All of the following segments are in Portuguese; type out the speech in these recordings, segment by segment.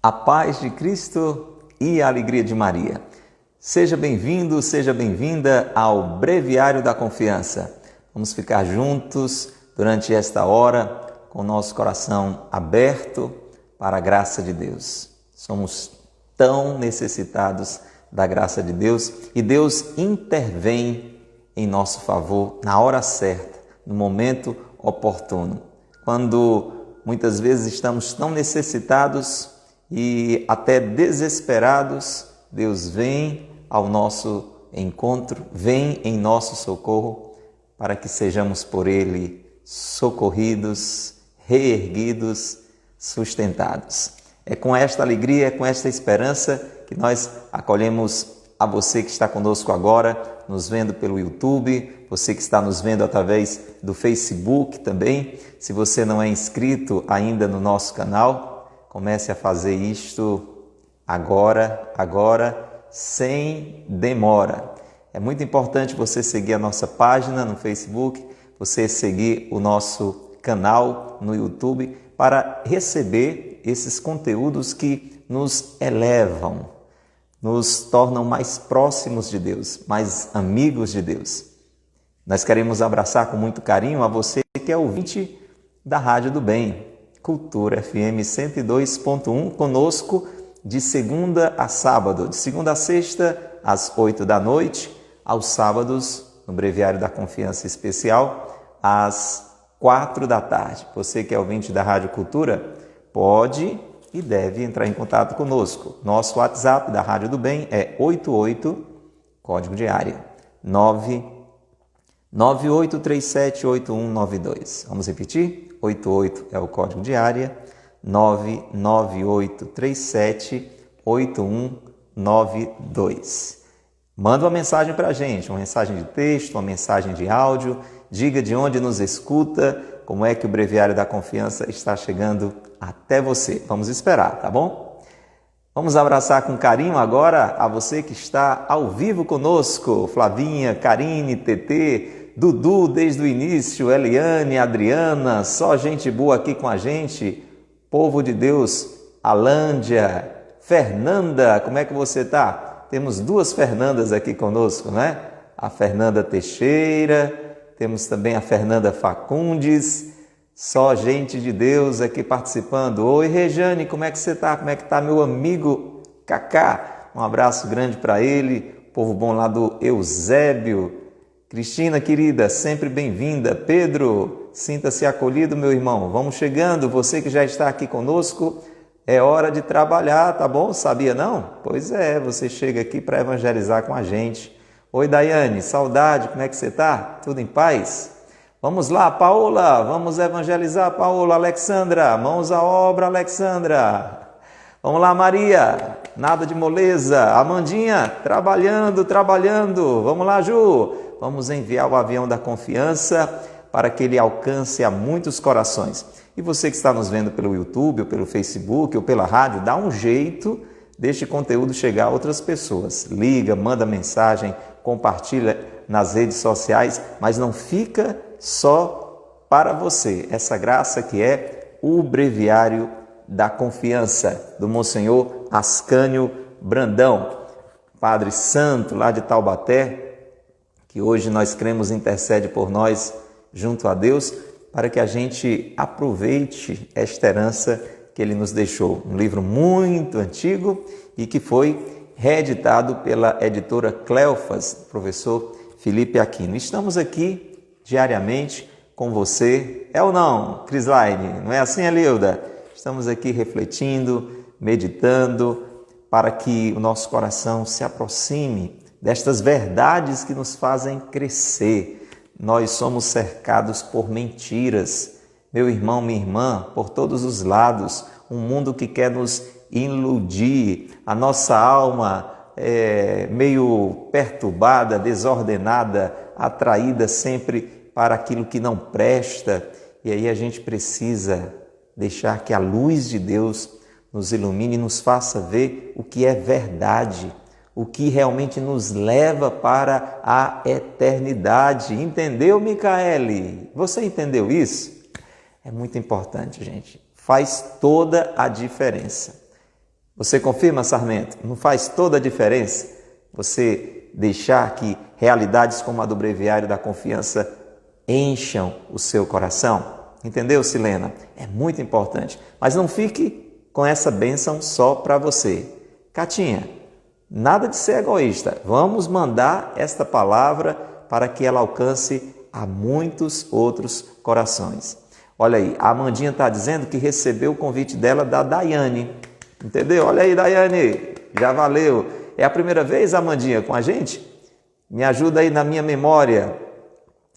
A paz de Cristo e a alegria de Maria. Seja bem-vindo, seja bem-vinda ao Breviário da Confiança. Vamos ficar juntos durante esta hora com o nosso coração aberto para a graça de Deus. Somos tão necessitados da graça de Deus e Deus intervém em nosso favor na hora certa, no momento oportuno. Quando muitas vezes estamos tão necessitados e até desesperados, Deus vem ao nosso encontro, vem em nosso socorro para que sejamos por Ele socorridos, reerguidos, sustentados. É com esta alegria, é com esta esperança que nós acolhemos a você que está conosco agora, nos vendo pelo YouTube, você que está nos vendo através do Facebook também. Se você não é inscrito ainda no nosso canal, comece a fazer isto agora, sem demora. É muito importante você seguir a nossa página no Facebook, você seguir o nosso canal no YouTube para receber esses conteúdos que nos elevam, nos tornam mais próximos de Deus, mais amigos de Deus. Nós queremos abraçar com muito carinho a você que é ouvinte da Rádio do Bem, Cultura FM 102.1, conosco de segunda a sábado, de segunda a sexta às 8 da noite, aos sábados, no Breviário da Confiança Especial, às 4 da tarde. Você que é ouvinte da Rádio Cultura, pode e deve entrar em contato conosco. Nosso WhatsApp da Rádio do Bem é 88, código de área, 998378192. Vamos repetir? 88 é o código de área, 998378192. Manda uma mensagem para a gente, uma mensagem de texto, uma mensagem de áudio, diga de onde nos escuta, como é que o Breviário da Confiança está chegando até você. Vamos esperar, tá bom? Vamos abraçar com carinho agora a você que está ao vivo conosco, Flavinha, Karine, TT, Dudu desde o início, Eliane, Adriana, só gente boa aqui com a gente, povo de Deus, Alândia, Fernanda, como é que você está? Temos duas Fernandas aqui conosco, né? A Fernanda Teixeira, temos também a Fernanda Facundes, só gente de Deus aqui participando. Oi, Rejane, como é que você está? Como é que está meu amigo Cacá? Um abraço grande para ele, povo bom lá do Eusébio. Cristina, querida, sempre bem-vinda. Pedro, sinta-se acolhido, meu irmão. Vamos chegando, você que já está aqui conosco, é hora de trabalhar, tá bom? Sabia não? Pois é, você chega aqui para evangelizar com a gente. Oi, Daiane, saudade, como é que você está? Tudo em paz? Vamos lá, Paola, vamos evangelizar, Paola. Alexandra, mãos à obra, Alexandra. Vamos lá, Maria, nada de moleza. Amandinha, trabalhando. Vamos lá, Ju. Vamos enviar o avião da confiança para que ele alcance a muitos corações. E você que está nos vendo pelo YouTube, ou pelo Facebook, ou pela rádio, dá um jeito deste conteúdo chegar a outras pessoas. Liga, manda mensagem, compartilha nas redes sociais, mas não fica só para você. Essa graça que é o Breviário da Confiança, do Monsenhor Ascânio Brandão, Padre Santo lá de Taubaté, que hoje nós cremos intercede por nós junto a Deus, para que a gente aproveite esta herança que ele nos deixou. Um livro muito antigo e que foi reeditado pela editora Cleofas, professor Felipe Aquino. Estamos aqui diariamente com você, é ou não, Crislaine? Não é assim, Elilda? Estamos aqui refletindo, meditando, para que o nosso coração se aproxime destas verdades que nos fazem crescer. Nós somos cercados por mentiras, meu irmão, minha irmã, por todos os lados, um mundo que quer nos iludir, a nossa alma é meio perturbada, desordenada, atraída sempre para aquilo que não presta, e aí a gente precisa deixar que a luz de Deus nos ilumine e nos faça ver o que é verdade, o que realmente nos leva para a eternidade. Entendeu, Micaele? Você entendeu isso? É muito importante, gente. Faz toda a diferença. Você confirma, Sarmento? Não faz toda a diferença você deixar que realidades como a do Breviário da Confiança encham o seu coração? Entendeu, Silena? É muito importante. Mas não fique com essa bênção só para você. Catinha, nada de ser egoísta. Vamos mandar esta palavra para que ela alcance a muitos outros corações. Olha aí, a Amandinha está dizendo que recebeu o convite dela da Daiane. Entendeu? Olha aí, Daiane, já valeu. É a primeira vez, Amandinha, com a gente? Me ajuda aí na minha memória.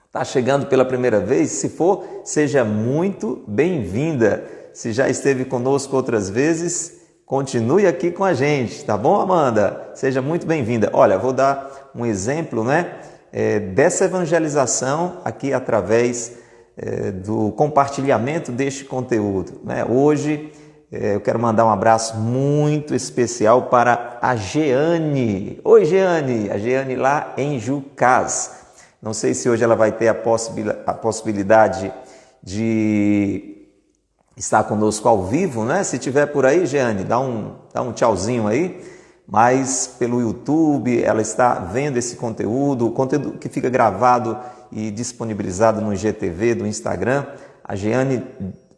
Está chegando pela primeira vez? Se for, seja muito bem-vinda. Se já esteve conosco outras vezes, continue aqui com a gente, tá bom, Amanda? Seja muito bem-vinda. Olha, vou dar um exemplo, dessa evangelização aqui através do compartilhamento deste conteúdo. Hoje eu quero mandar um abraço muito especial para a Jeane. Oi, Jeane! A Jeane lá em Jucás. Não sei se hoje ela vai ter a possibilidade de estar conosco ao vivo, Se tiver por aí, Jeane, dá um tchauzinho aí. Mas pelo YouTube ela está vendo esse conteúdo, o conteúdo que fica gravado e disponibilizado no IGTV do Instagram. A Jeane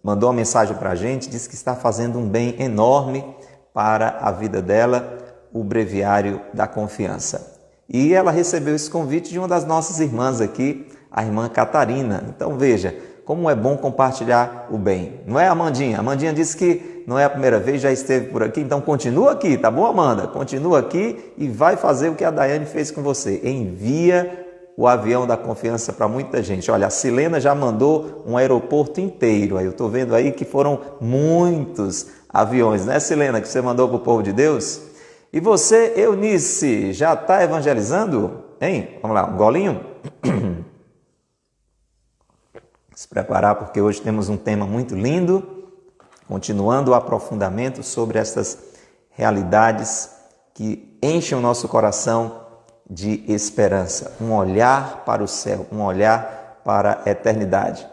mandou uma mensagem para a gente, disse que está fazendo um bem enorme para a vida dela, o Breviário da Confiança. E ela recebeu esse convite de uma das nossas irmãs aqui, a irmã Catarina. Então veja, como é bom compartilhar o bem. Não é, Amandinha? Amandinha disse que não é a primeira vez, já esteve por aqui, então continua aqui, tá bom, Amanda? Continua aqui e vai fazer o que a Daiane fez com você. Envia o avião da confiança para muita gente. Olha, a Silena já mandou um aeroporto inteiro. Aí eu estou vendo aí que foram muitos aviões, né, Silena, que você mandou para o povo de Deus? E você, Eunice, já está evangelizando? Hein? Vamos lá, um golinho? Se preparar, porque hoje temos um tema muito lindo, continuando o aprofundamento sobre essas realidades que enchem o nosso coração de esperança, um olhar para o céu, um olhar para a eternidade.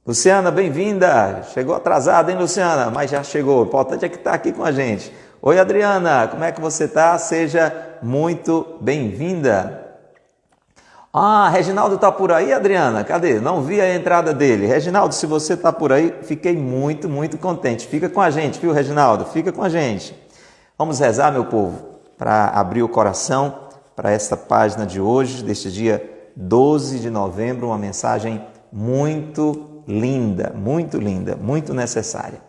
Luciana, bem-vinda! Chegou atrasada, hein, Luciana? Mas já chegou, o importante é que está aqui com a gente. Oi, Adriana, como é que você está? Seja muito bem-vinda. Ah, Reginaldo está por aí, Adriana? Cadê? Não vi a entrada dele. Reginaldo, se você está por aí, fiquei muito, muito contente. Fica com a gente, viu, Reginaldo? Fica com a gente. Vamos rezar, meu povo, para abrir o coração para esta página de hoje, deste dia 12 de novembro, uma mensagem muito linda, muito necessária.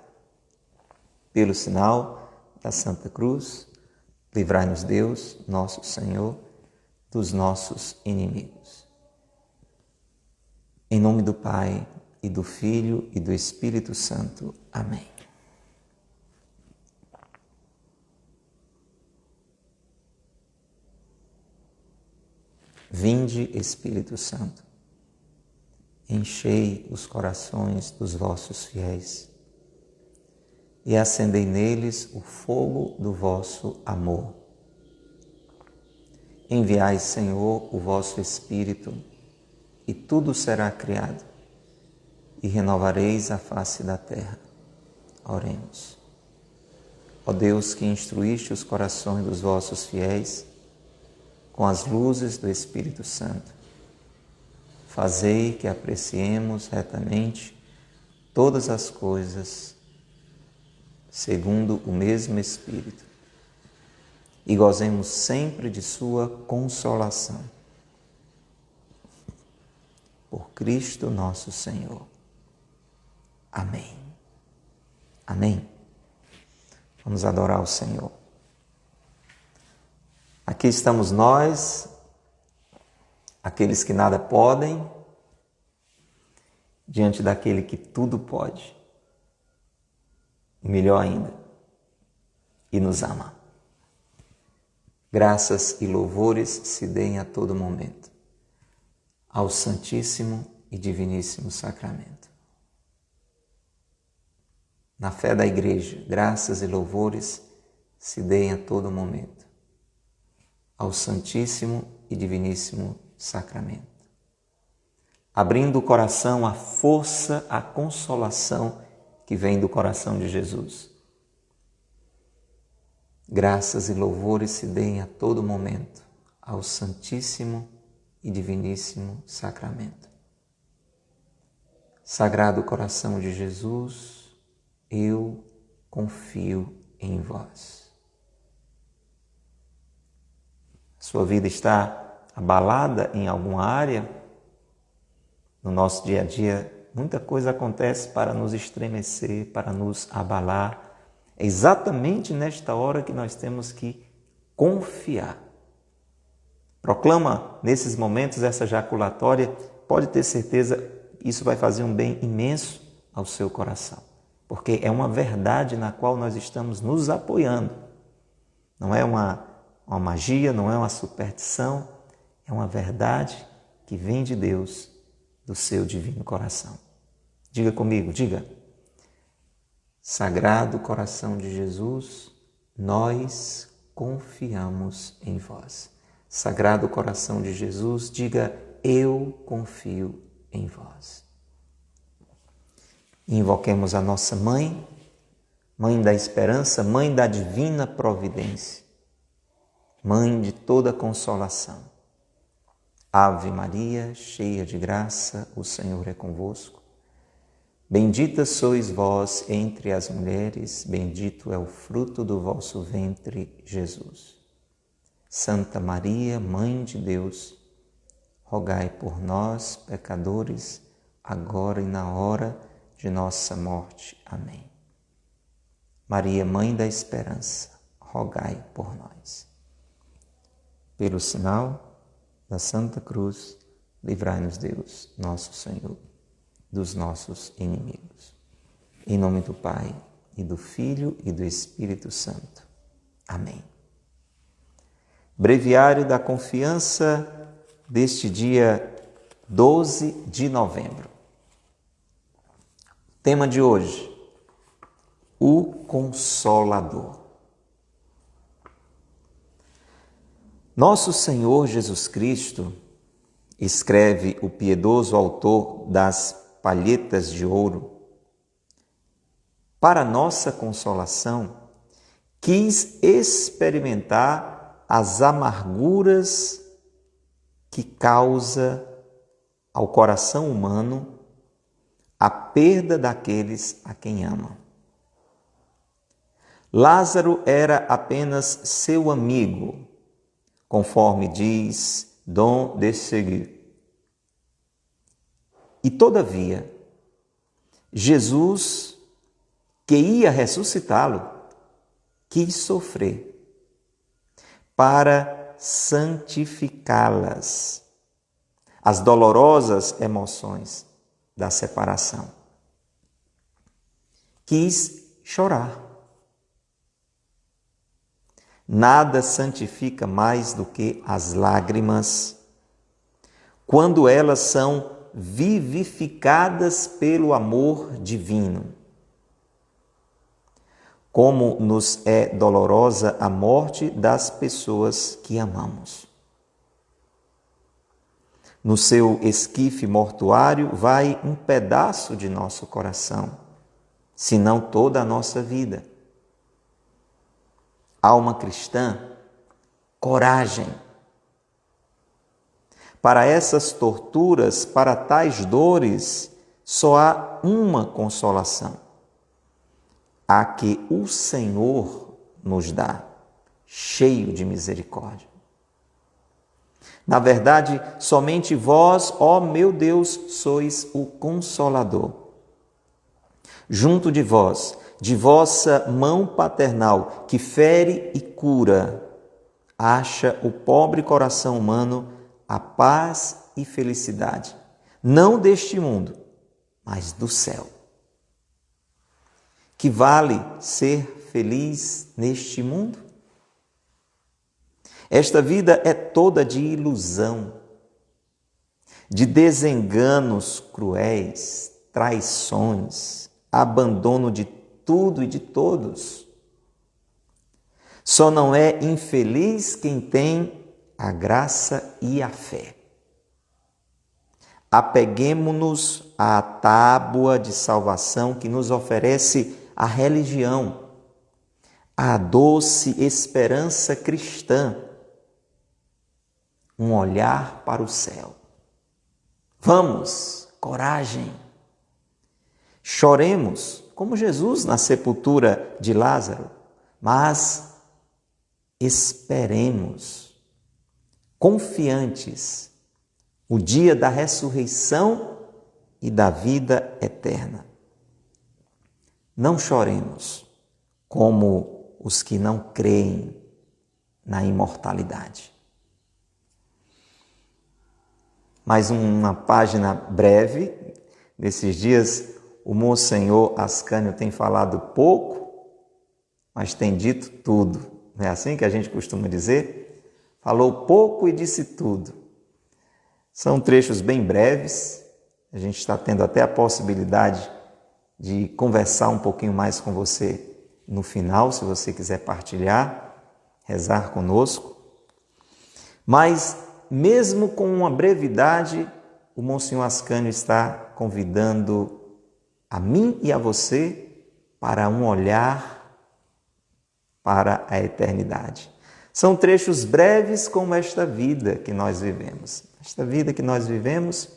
Pelo sinal da Santa Cruz, livrai-nos Deus, nosso Senhor, dos nossos inimigos. Em nome do Pai, e do Filho, e do Espírito Santo. Amém. Vinde, Espírito Santo, enchei os corações dos vossos fiéis e acendei neles o fogo do vosso amor. Enviai, Senhor, o vosso Espírito, e tudo será criado, e renovareis a face da terra. Oremos. Ó Deus, que instruíste os corações dos vossos fiéis com as luzes do Espírito Santo, fazei que apreciemos retamente todas as coisas segundo o mesmo Espírito e gozemos sempre de sua consolação. Por Cristo nosso Senhor. Amém. Amém. Vamos adorar o Senhor. Aqui estamos nós, aqueles que nada podem, diante daquele que tudo pode. E melhor ainda, e nos ama. Graças e louvores se deem a todo momento ao Santíssimo e Diviníssimo Sacramento. Na fé da Igreja, graças e louvores se deem a todo momento ao Santíssimo e Diviníssimo Sacramento. Abrindo o coração à força, à consolação que vem do coração de Jesus. graças e louvores se deem a todo momento ao Santíssimo e Diviníssimo Sacramento. Sagrado coração de Jesus, eu confio em vós. Sua vida está abalada em alguma área? No nosso dia a dia, muita coisa acontece para nos estremecer, para nos abalar. É exatamente nesta hora que nós temos que confiar. Proclama nesses momentos essa jaculatória, pode ter certeza, isso vai fazer um bem imenso ao seu coração, porque é uma verdade na qual nós estamos nos apoiando. Não é uma magia, não é uma superstição, é uma verdade que vem de Deus, do seu divino coração. Diga comigo, diga. Sagrado coração de Jesus, nós confiamos em vós. Sagrado coração de Jesus, diga, eu confio em vós. Invoquemos a nossa mãe, mãe da esperança, mãe da divina providência, mãe de toda consolação. Ave Maria, cheia de graça, o Senhor é convosco. Bendita sois vós entre as mulheres, bendito é o fruto do vosso ventre, Jesus. Santa Maria, Mãe de Deus, rogai por nós, pecadores, agora e na hora de nossa morte. Amém. Maria, Mãe da Esperança, rogai por nós. Pelo sinal da Santa Cruz, livrai-nos Deus, nosso Senhor, dos nossos inimigos. Em nome do Pai, e do Filho, e do Espírito Santo. Amém. Breviário da Confiança deste dia 12 de novembro. Tema de hoje, o Consolador. Nosso Senhor Jesus Cristo, escreve o piedoso autor das Palhetas de Ouro, para nossa consolação, quis experimentar as amarguras que causa ao coração humano a perda daqueles a quem ama. Lázaro era apenas seu amigo, conforme diz Dom de Seguy. E todavia, Jesus, que ia ressuscitá-lo, quis sofrer para santificá-las, as dolorosas emoções da separação. Quis chorar. Nada santifica mais do que as lágrimas, quando elas são vivificadas pelo amor divino. Como nos é dolorosa a morte das pessoas que amamos. No seu esquife mortuário vai um pedaço de nosso coração, se não toda a nossa vida. Alma cristã, coragem. Para essas torturas, para tais dores, só há uma consolação: a que o Senhor nos dá, cheio de misericórdia. Na verdade, somente vós, ó meu Deus, sois o Consolador. Junto de vós, de vossa mão paternal, que fere e cura, acha o pobre coração humano a paz e felicidade, não deste mundo, mas do céu. Que vale ser feliz neste mundo? Esta vida é toda de ilusão, de desenganos cruéis, traições, abandono de tudo e de todos. Só não é infeliz quem tem a graça e a fé. Apeguemo-nos à tábua de salvação que nos oferece a religião, a doce esperança cristã, um olhar para o céu. Vamos, coragem. Choremos, como Jesus na sepultura de Lázaro, mas esperemos, confiantes, o dia da ressurreição e da vida eterna. Não choremos como os que não creem na imortalidade. Mais uma página breve. Nesses dias, o Monsenhor Ascânio tem falado pouco, mas tem dito tudo. Não é assim que a gente costuma dizer? Falou pouco e disse tudo. São trechos bem breves. A gente está tendo até a possibilidade de conversar um pouquinho mais com você no final, se você quiser partilhar, rezar conosco. Mas, mesmo com uma brevidade, o Monsenhor Ascânio está convidando a mim e a você para um olhar para a eternidade. São trechos breves como esta vida que nós vivemos. Esta vida que nós vivemos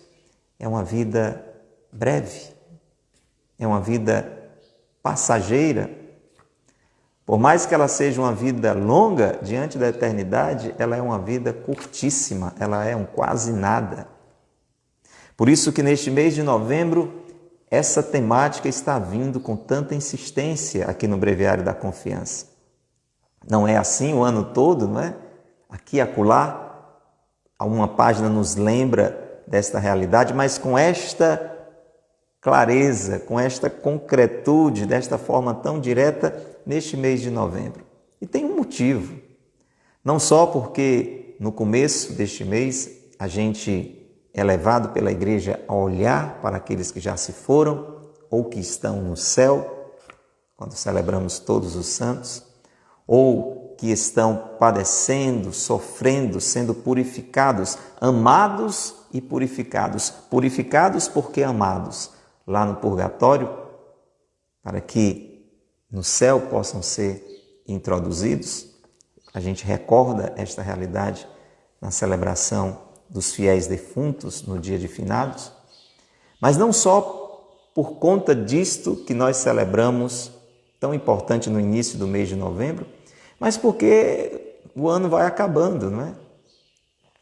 é uma vida breve, é uma vida passageira. Por mais que ela seja uma vida longa, diante da eternidade, ela é uma vida curtíssima, ela é um quase nada. Por isso que neste mês de novembro, essa temática está vindo com tanta insistência aqui no Breviário da Confiança. Não é assim o ano todo, não é? Aqui e acolá, uma página nos lembra desta realidade, mas com esta clareza, com esta concretude, desta forma tão direta, neste mês de novembro. E tem um motivo. Não só porque no começo deste mês a gente é levado pela igreja a olhar para aqueles que já se foram ou que estão no céu, quando celebramos todos os santos, ou que estão padecendo, sofrendo, sendo purificados, amados e purificados. Purificados porque amados lá no purgatório, para que no céu possam ser introduzidos. A gente recorda esta realidade na celebração dos fiéis defuntos no dia de finados. Mas não só por conta disto que nós celebramos, tão importante no início do mês de novembro, mas porque o ano vai acabando, não é?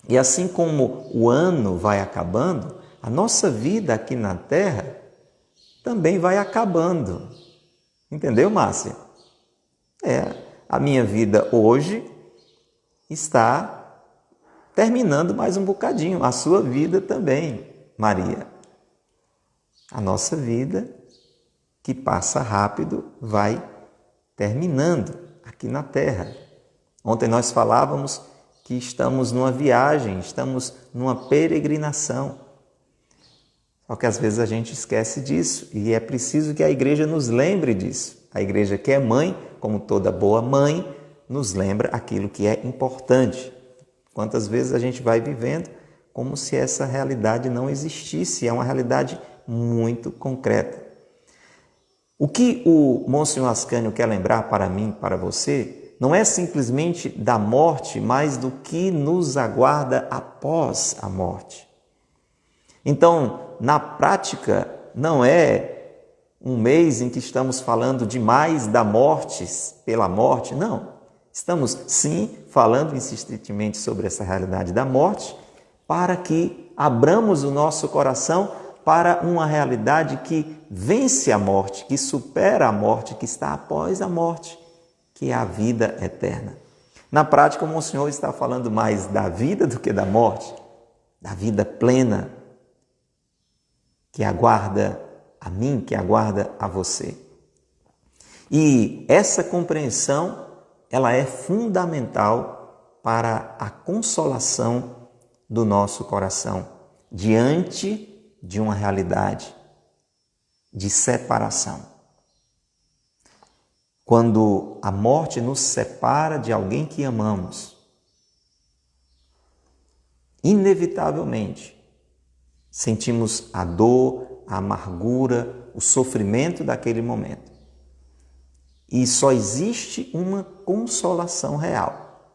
E assim como o ano vai acabando, a nossa vida aqui na Terra também vai acabando. Entendeu, Márcia? A minha vida hoje está terminando mais um bocadinho. A sua vida também, Maria. A nossa vida, que passa rápido, vai terminando aqui na Terra. Ontem nós falávamos que estamos numa viagem, estamos numa peregrinação. Só que às vezes a gente esquece disso e é preciso que a igreja nos lembre disso. A igreja que é mãe, como toda boa mãe, nos lembra aquilo que é importante. Quantas vezes a gente vai vivendo como se essa realidade não existisse, é uma realidade muito concreta. O que o Monsenhor Ascânio quer lembrar para mim, para você, não é simplesmente da morte, mas do que nos aguarda após a morte. Então, na prática, não é um mês em que estamos falando demais da morte pela morte, não. Estamos, sim, falando insistentemente sobre essa realidade da morte para que abramos o nosso coração para uma realidade que vence a morte, que supera a morte, que está após a morte, que é a vida eterna. Na prática, o Monsenhor está falando mais da vida do que da morte, da vida plena, que aguarda a mim, que aguarda a você. E essa compreensão, ela é fundamental para a consolação do nosso coração diante de uma realidade de separação. Quando a morte nos separa de alguém que amamos, inevitavelmente sentimos a dor, a amargura, o sofrimento daquele momento. E só existe uma consolação real.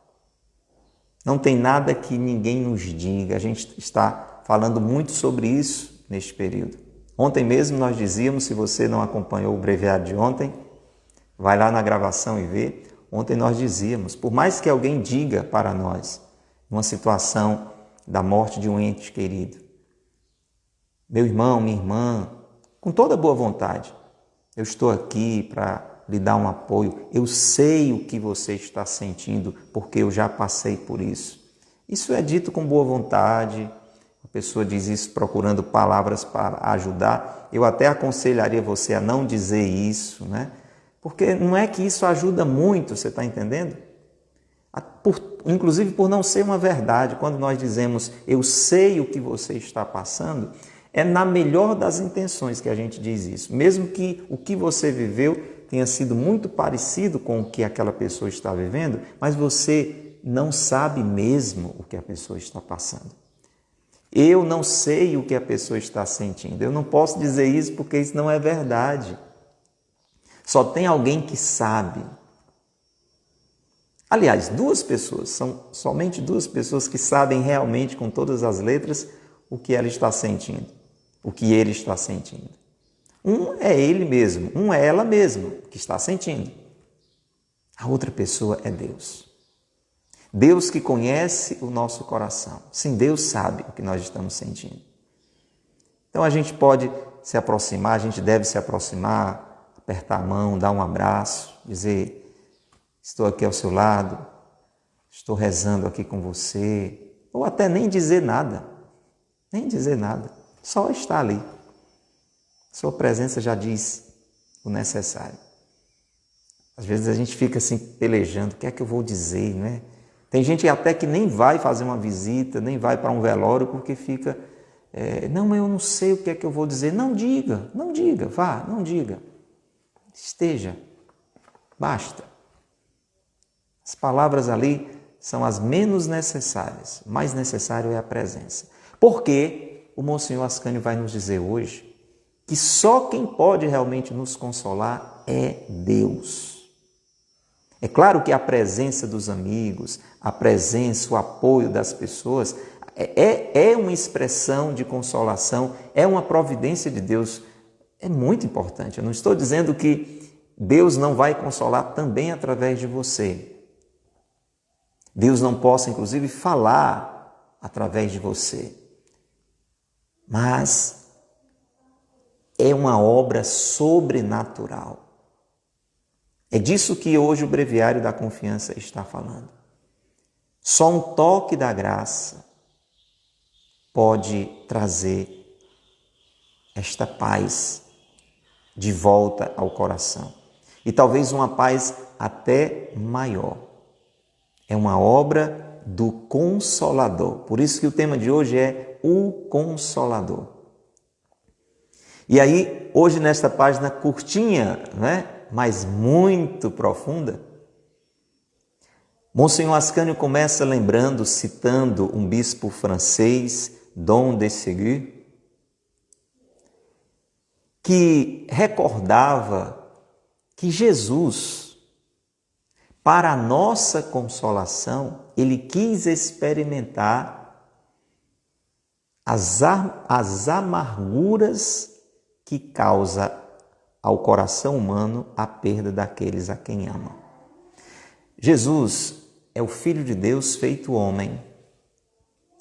Não tem nada que ninguém nos diga. A gente está falando muito sobre isso neste período. Ontem mesmo nós dizíamos, se você não acompanhou o breviário de ontem, vai lá na gravação e vê. Ontem nós dizíamos, por mais que alguém diga para nós, numa situação da morte de um ente querido, meu irmão, minha irmã, com toda boa vontade, eu estou aqui para lhe dar um apoio, eu sei o que você está sentindo, porque eu já passei por isso. Isso é dito com boa vontade, a pessoa diz isso procurando palavras para ajudar. Eu até aconselharia você a não dizer isso, né? Porque não é que isso ajuda muito, você está entendendo? Inclusive por não ser uma verdade. Quando nós dizemos, eu sei o que você está passando, é na melhor das intenções que a gente diz isso. Mesmo que o que você viveu tenha sido muito parecido com o que aquela pessoa está vivendo, mas você não sabe mesmo o que a pessoa está passando. Eu não sei o que a pessoa está sentindo. Eu não posso dizer isso porque isso não é verdade. Só tem alguém que sabe. Aliás, duas pessoas, são somente duas pessoas que sabem realmente com todas as letras o que ela está sentindo, o que ele está sentindo. Um é ele mesmo, um é ela mesma que está sentindo. A outra pessoa é Deus. Deus que conhece o nosso coração. Sim, Deus sabe o que nós estamos sentindo. Então a gente pode se aproximar, a gente deve se aproximar, apertar a mão, dar um abraço, dizer, estou aqui ao seu lado, estou rezando aqui com você, ou até nem dizer nada, só estar ali. Sua presença já diz o necessário. Às vezes a gente fica assim pelejando, o que é que eu vou dizer, né? Tem gente até que nem vai fazer uma visita, nem vai para um velório, porque fica, não, eu não sei o que é que eu vou dizer. Não diga, vá, não diga. Esteja, basta. As palavras ali são as menos necessárias. O mais necessário é a presença. Porque o Monsenhor Ascânio vai nos dizer hoje que só quem pode realmente nos consolar é Deus. É claro que a presença dos amigos, a presença, o apoio das pessoas é uma expressão de consolação, é uma providência de Deus. É muito importante. Eu não estou dizendo que Deus não vai consolar também através de você. Deus não possa, inclusive, falar através de você. Mas é uma obra sobrenatural. É disso que hoje o Breviário da Confiança está falando. Só um toque da graça pode trazer esta paz de volta ao coração. E talvez uma paz até maior. É uma obra do Consolador. Por isso que o tema de hoje é o Consolador. E aí, hoje nesta página curtinha, mas muito profunda, Monsenhor Ascânio começa lembrando, citando um bispo francês, Dom de Ségur, que recordava que Jesus, para a nossa consolação, ele quis experimentar as amarguras que causa ao coração humano a perda daqueles a quem ama. Jesus é o Filho de Deus feito homem,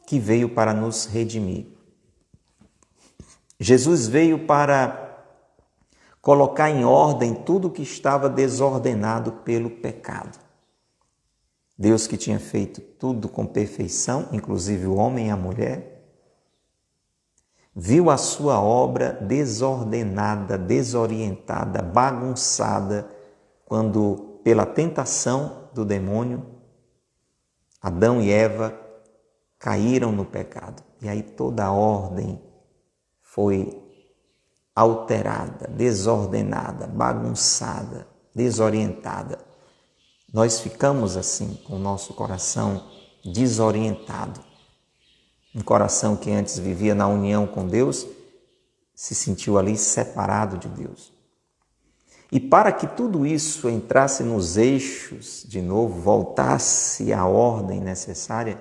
que veio para nos redimir. Jesus veio para colocar em ordem tudo que estava desordenado pelo pecado. Deus que tinha feito tudo com perfeição, inclusive o homem e a mulher, viu a sua obra desordenada, desorientada, bagunçada, quando, pela tentação do demônio, Adão e Eva caíram no pecado. E aí toda a ordem foi alterada, desordenada, bagunçada, desorientada. Nós ficamos assim, com o nosso coração desorientado. Um coração que antes vivia na união com Deus, se sentiu ali separado de Deus. E para que tudo isso entrasse nos eixos de novo, voltasse à ordem necessária,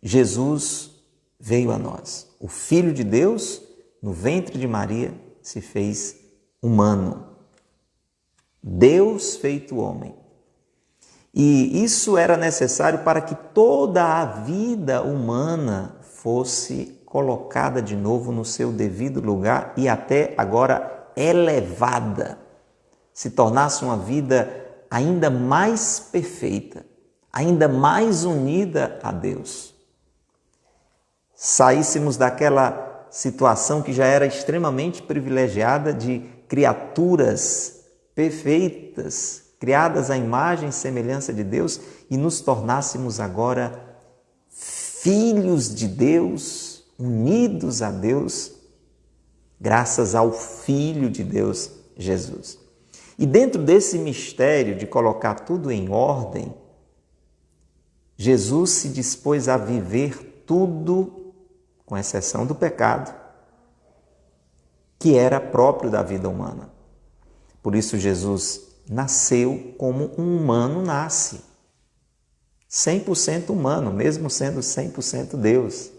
Jesus veio a nós. O Filho de Deus, no ventre de Maria, se fez humano. Deus feito homem. E isso era necessário para que toda a vida humana fosse colocada de novo no seu devido lugar e até agora elevada, se tornasse uma vida ainda mais perfeita, ainda mais unida a Deus. Saíssemos daquela situação que já era extremamente privilegiada de criaturas perfeitas, criadas à imagem e semelhança de Deus, e nos tornássemos agora filhos de Deus, unidos a Deus, graças ao Filho de Deus, Jesus. E dentro desse mistério de colocar tudo em ordem, Jesus se dispôs a viver tudo, com exceção do pecado, que era próprio da vida humana. Por isso Jesus nasceu como um humano nasce, 100% humano, mesmo sendo 100% Deus.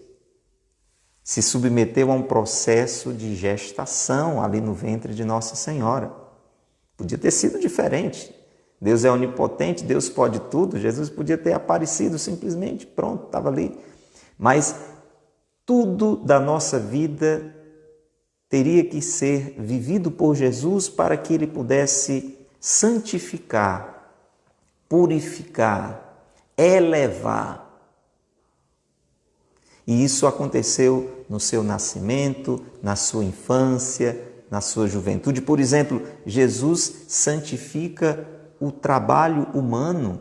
Se submeteu a um processo de gestação ali no ventre de Nossa Senhora. Podia ter sido diferente. Deus é onipotente, Deus pode tudo. Jesus podia ter aparecido simplesmente, pronto, estava ali. Mas tudo da nossa vida teria que ser vivido por Jesus para que Ele pudesse santificar, purificar, elevar. E isso aconteceu no seu nascimento, na sua infância, na sua juventude. Por exemplo, Jesus santifica o trabalho humano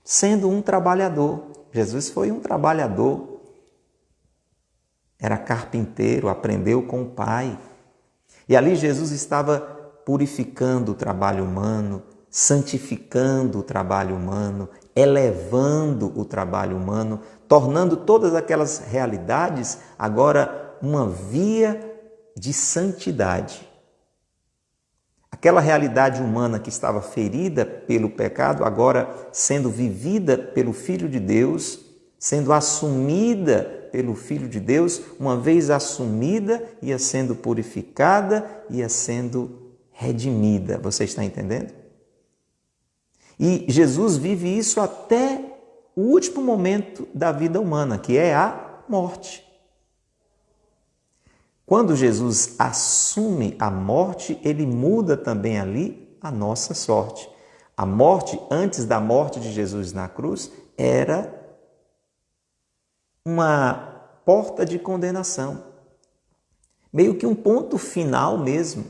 sendo um trabalhador. Jesus foi um trabalhador. Era carpinteiro, aprendeu com o Pai. E ali Jesus estava purificando o trabalho humano, santificando o trabalho humano, elevando o trabalho humano, tornando todas aquelas realidades agora uma via de santidade. Aquela realidade humana que estava ferida pelo pecado, agora sendo vivida pelo Filho de Deus, sendo assumida pelo Filho de Deus, uma vez assumida, ia sendo purificada, ia sendo redimida. Você está entendendo? E Jesus vive isso até o último momento da vida humana, que é a morte. Quando Jesus assume a morte, ele muda também ali a nossa sorte. A morte, antes da morte de Jesus na cruz, era uma porta de condenação. Meio que um ponto final mesmo.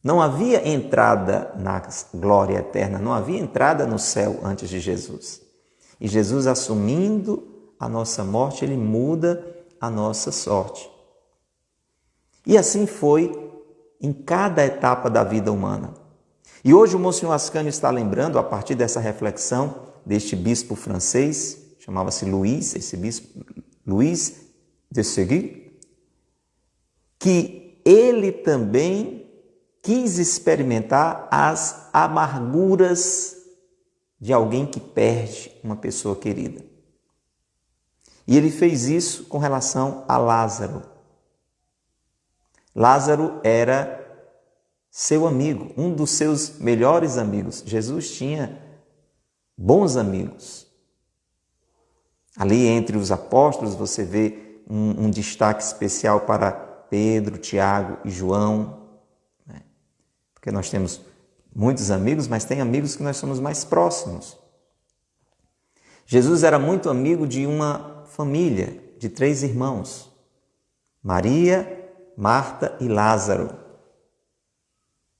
Não havia entrada na glória eterna, não havia entrada no céu antes de Jesus. E Jesus, assumindo a nossa morte, ele muda a nossa sorte. E assim foi em cada etapa da vida humana. E hoje o Monsenhor Ascânio está lembrando, a partir dessa reflexão deste bispo francês, chamava-se Louis, esse bispo, Louis de Séguy, que ele também quis experimentar as amarguras de alguém que perde uma pessoa querida. E ele fez isso com relação a Lázaro. Lázaro era seu amigo, um dos seus melhores amigos. Jesus tinha bons amigos. Ali entre os apóstolos você vê um destaque especial para Pedro, Tiago e João, né? Porque nós temos muitos amigos, mas tem amigos que nós somos mais próximos. Jesus era muito amigo de uma família, de 3 irmãos, Maria, Marta e Lázaro.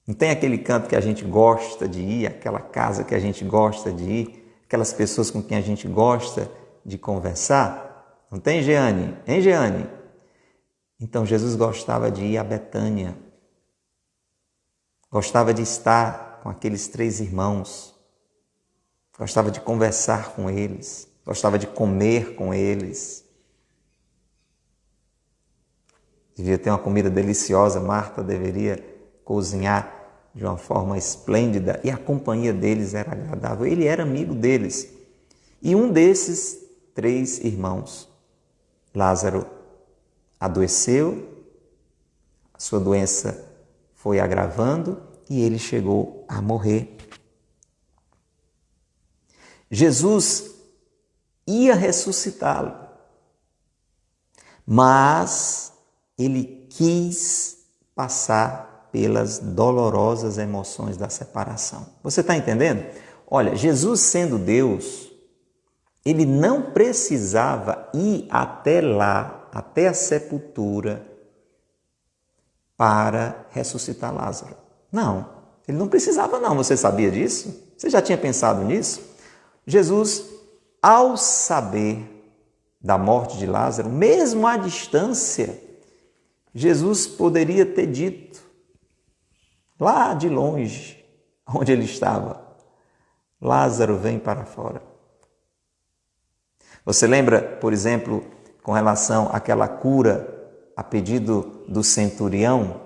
Não tem aquele canto que a gente gosta de ir, aquela casa que a gente gosta de ir, aquelas pessoas com quem a gente gosta de conversar? Não tem, Jeane? Hein, Jeane? Então, Jesus gostava de ir a Betânia. Gostava de estar com aqueles 3 irmãos. Gostava de conversar com eles. Gostava de comer com eles. Devia ter uma comida deliciosa. Marta deveria cozinhar de uma forma esplêndida e a companhia deles era agradável. Ele era amigo deles. E um desses 3 irmãos, Lázaro, adoeceu, a sua doença foi agravando e ele chegou a morrer. Jesus ia ressuscitá-lo, mas ele quis passar pelas dolorosas emoções da separação. Você está entendendo? Olha, Jesus sendo Deus, ele não precisava ir até lá, até a sepultura, para ressuscitar Lázaro. Não, ele não precisava não, você sabia disso? Você já tinha pensado nisso? Jesus, ao saber da morte de Lázaro, mesmo à distância, Jesus poderia ter dito, lá de longe, onde ele estava, Lázaro, vem para fora. Você lembra, por exemplo, com relação àquela cura a pedido do centurião?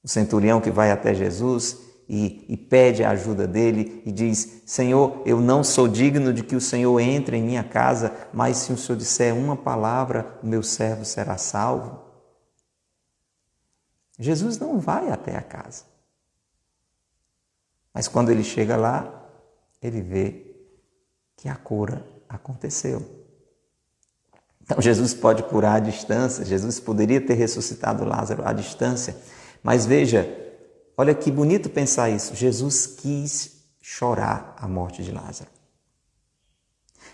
O centurião que vai até Jesus e pede a ajuda dele e diz: Senhor, eu não sou digno de que o Senhor entre em minha casa, mas se o Senhor disser uma palavra, o meu servo será salvo. Jesus não vai até a casa. Mas quando ele chega lá, ele vê que a cura aconteceu. Então Jesus pode curar à distância, Jesus poderia ter ressuscitado Lázaro à distância, mas veja, olha que bonito pensar isso, Jesus quis chorar a morte de Lázaro.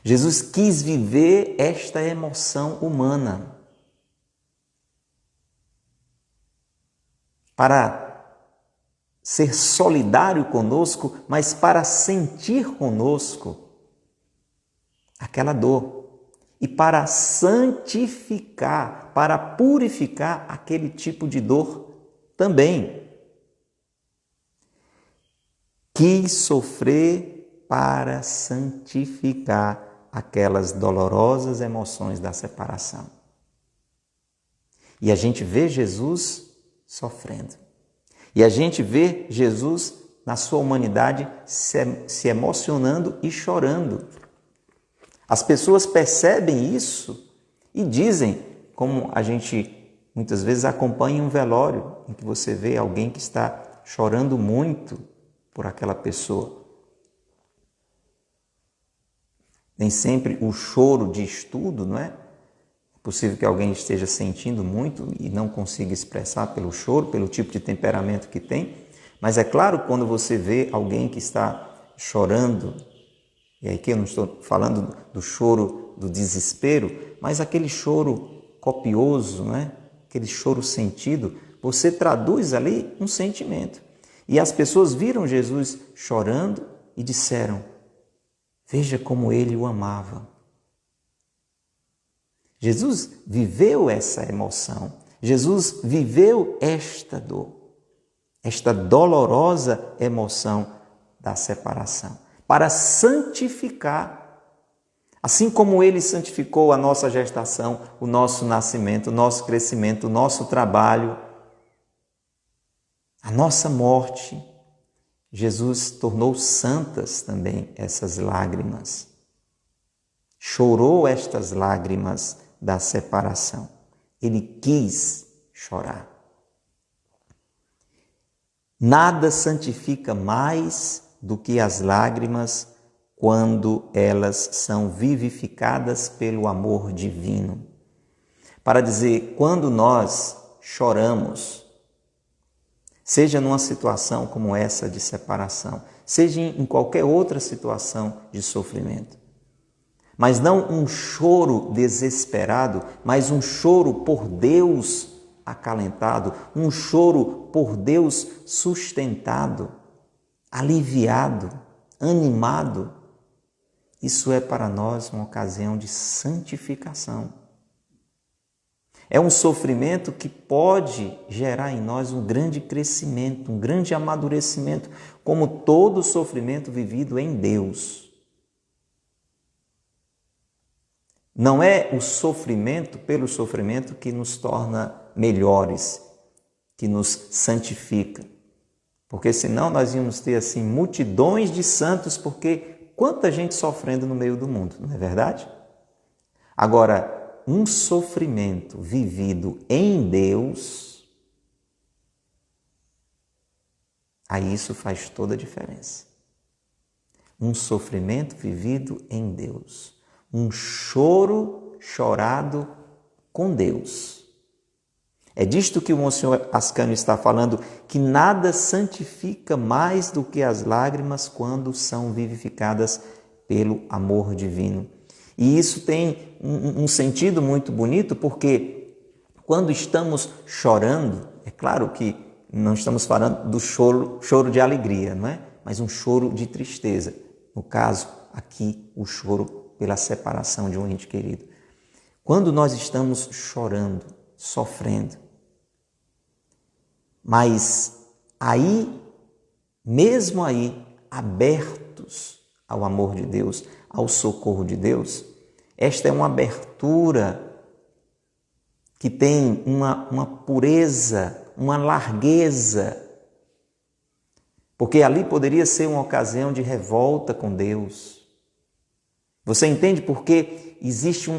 Jesus quis viver esta emoção humana para ser solidário conosco, mas para sentir conosco aquela dor. E para santificar, para purificar aquele tipo de dor também. Quis sofrer para santificar aquelas dolorosas emoções da separação. E a gente vê Jesus sofrendo. E a gente vê Jesus, na sua humanidade, se emocionando e chorando. As pessoas percebem isso e dizem, como a gente muitas vezes acompanha em um velório, em que você vê alguém que está chorando muito por aquela pessoa. Nem sempre o choro diz tudo, não é? É possível que alguém esteja sentindo muito e não consiga expressar pelo choro, pelo tipo de temperamento que tem. Mas é claro, quando você vê alguém que está chorando, e aqui eu não estou falando do choro do desespero, mas aquele choro copioso, né? Aquele choro sentido, você traduz ali um sentimento. E as pessoas viram Jesus chorando e disseram: veja como ele o amava. Jesus viveu essa emoção, Jesus viveu esta dor, esta dolorosa emoção da separação, para santificar, assim como ele santificou a nossa gestação, o nosso nascimento, o nosso crescimento, o nosso trabalho, a nossa morte. Jesus tornou santas também essas lágrimas. Chorou estas lágrimas da separação. Ele quis chorar. Nada santifica mais do que as lágrimas quando elas são vivificadas pelo amor divino. Para dizer, quando nós choramos, seja numa situação como essa de separação, seja em qualquer outra situação de sofrimento, mas não um choro desesperado, mas um choro por Deus acalentado, um choro por Deus sustentado, aliviado, animado. Isso é para nós uma ocasião de santificação. É um sofrimento que pode gerar em nós um grande crescimento, um grande amadurecimento, como todo sofrimento vivido em Deus. Não é o sofrimento pelo sofrimento que nos torna melhores, que nos santifica. Porque senão nós íamos ter assim multidões de santos, porque quanta gente sofrendo no meio do mundo, não é verdade? Agora, um sofrimento vivido em Deus, aí isso faz toda a diferença. Um sofrimento vivido em Deus, um choro chorado com Deus. É disto que o Monsenhor Ascânio está falando, que nada santifica mais do que as lágrimas quando são vivificadas pelo amor divino. E isso tem um sentido muito bonito, porque quando estamos chorando, é claro que não estamos falando do choro de alegria, não é? Mas um choro de tristeza. No caso, aqui, o choro pela separação de um ente querido. Quando nós estamos chorando, sofrendo, mas aí, mesmo aí, abertos ao amor de Deus, ao socorro de Deus, esta é uma abertura que tem uma pureza, uma largueza, porque ali poderia ser uma ocasião de revolta com Deus. Você entende por que existe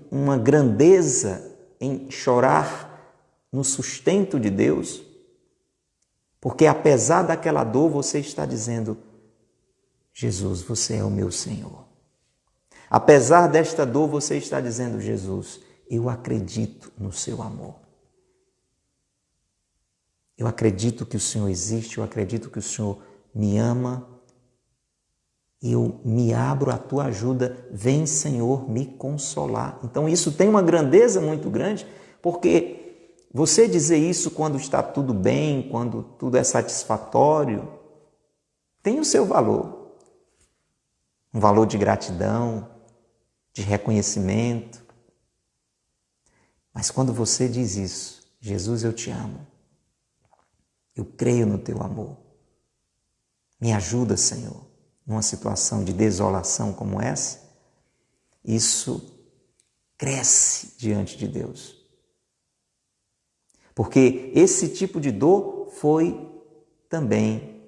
uma grandeza em chorar no sustento de Deus? Porque apesar daquela dor, você está dizendo: Jesus, você é o meu Senhor. Apesar desta dor, você está dizendo: Jesus, eu acredito no seu amor. Eu acredito que o Senhor existe, eu acredito que o Senhor me ama. Eu me abro à tua ajuda. Vem, Senhor, me consolar. Então isso tem uma grandeza muito grande, porque você dizer isso quando está tudo bem, quando tudo é satisfatório, tem o seu valor. Um valor de gratidão, de reconhecimento. Mas quando você diz isso: Jesus, eu te amo. Eu creio no teu amor. Me ajuda, Senhor, numa situação de desolação como essa. Isso cresce diante de Deus. Porque esse tipo de dor foi também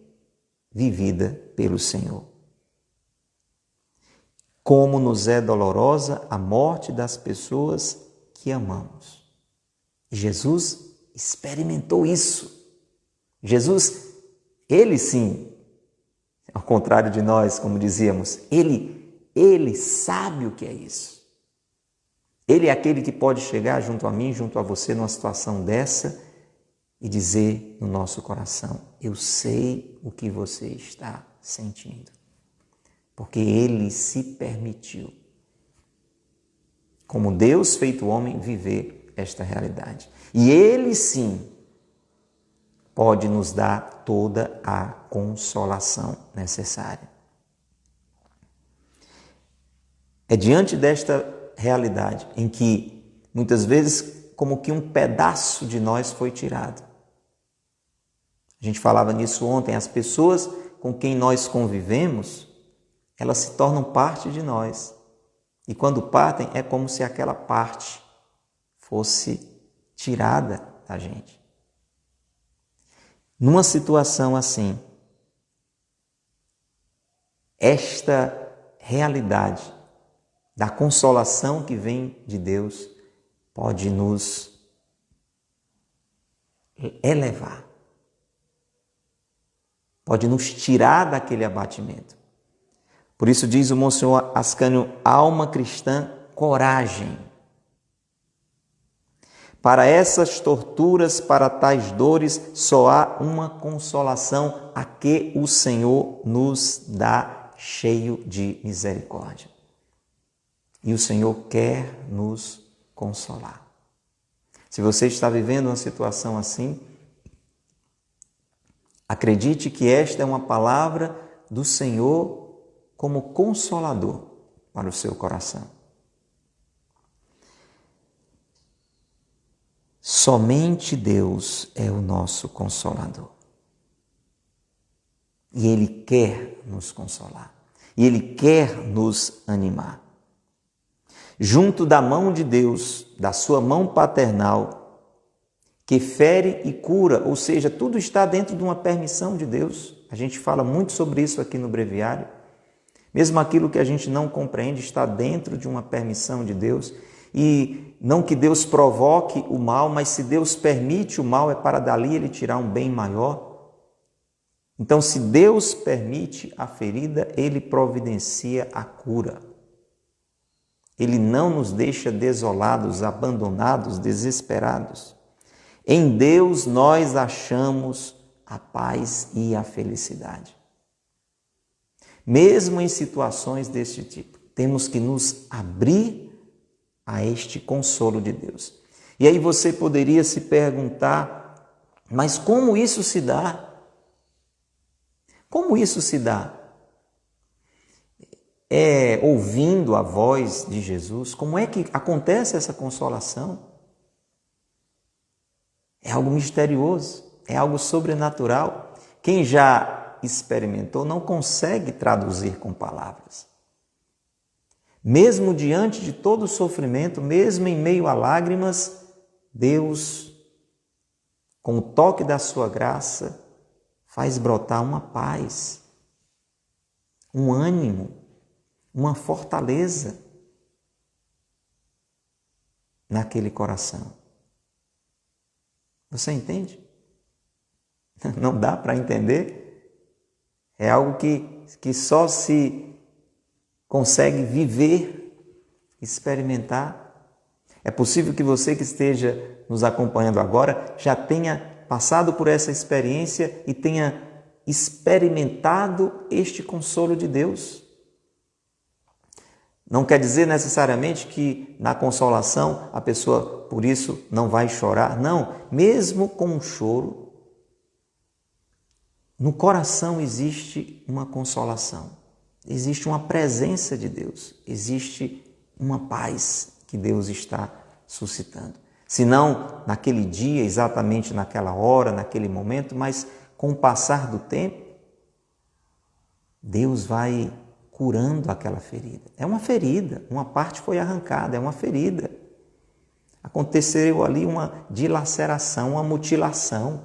vivida pelo Senhor. Como nos é dolorosa a morte das pessoas que amamos. Jesus experimentou isso. Jesus, ele sim, ao contrário de nós, como dizíamos, ele sabe o que é isso. Ele é aquele que pode chegar junto a mim, junto a você, numa situação dessa e dizer no nosso coração: eu sei o que você está sentindo. Porque ele se permitiu, como Deus feito homem, viver esta realidade. E ele sim pode nos dar toda a consolação necessária. É diante desta realidade em que muitas vezes como que um pedaço de nós foi tirado. A gente falava nisso ontem, as pessoas com quem nós convivemos, elas se tornam parte de nós. E quando partem, é como se aquela parte fosse tirada da gente. Numa situação assim, esta realidade da consolação que vem de Deus pode nos elevar, pode nos tirar daquele abatimento. Por isso diz o Monsenhor Ascânio: alma cristã, coragem. Para essas torturas, para tais dores, só há uma consolação, a que o Senhor nos dá, cheio de misericórdia. E o Senhor quer nos consolar. Se você está vivendo uma situação assim, acredite que esta é uma palavra do Senhor como consolador para o seu coração. Somente Deus é o nosso consolador. E Ele quer nos consolar. E Ele quer nos animar. Junto da mão de Deus, da sua mão paternal, que fere e cura, ou seja, tudo está dentro de uma permissão de Deus. A gente fala muito sobre isso aqui no breviário. Mesmo aquilo que a gente não compreende está dentro de uma permissão de Deus. E não que Deus provoque o mal, mas se Deus permite o mal, é para dali Ele tirar um bem maior. Então, se Deus permite a ferida, Ele providencia a cura. Ele não nos deixa desolados, abandonados, desesperados. Em Deus nós achamos a paz e a felicidade. Mesmo em situações deste tipo, temos que nos abrir a este consolo de Deus. E aí você poderia se perguntar, mas como isso se dá? Como isso se dá? É ouvindo a voz de Jesus? Como é que acontece essa consolação? É algo misterioso, é algo sobrenatural. Quem já experimentou não consegue traduzir com palavras. Mesmo diante de todo o sofrimento, mesmo em meio a lágrimas, Deus, com o toque da sua graça, faz brotar uma paz, um ânimo, uma fortaleza naquele coração. Você entende? Não dá para entender? É algo que só se consegue viver, experimentar. É possível que você que esteja nos acompanhando agora já tenha passado por essa experiência e tenha experimentado este consolo de Deus. Não quer dizer necessariamente que na consolação a pessoa, por isso, não vai chorar. Não, mesmo com um choro, no coração existe uma consolação. Existe uma presença de Deus. Existe uma paz que Deus está suscitando. Se não naquele dia, exatamente naquela hora, naquele momento, mas com o passar do tempo, Deus vai curando aquela ferida. É uma ferida, uma parte foi arrancada, é uma ferida. Aconteceu ali uma dilaceração, uma mutilação,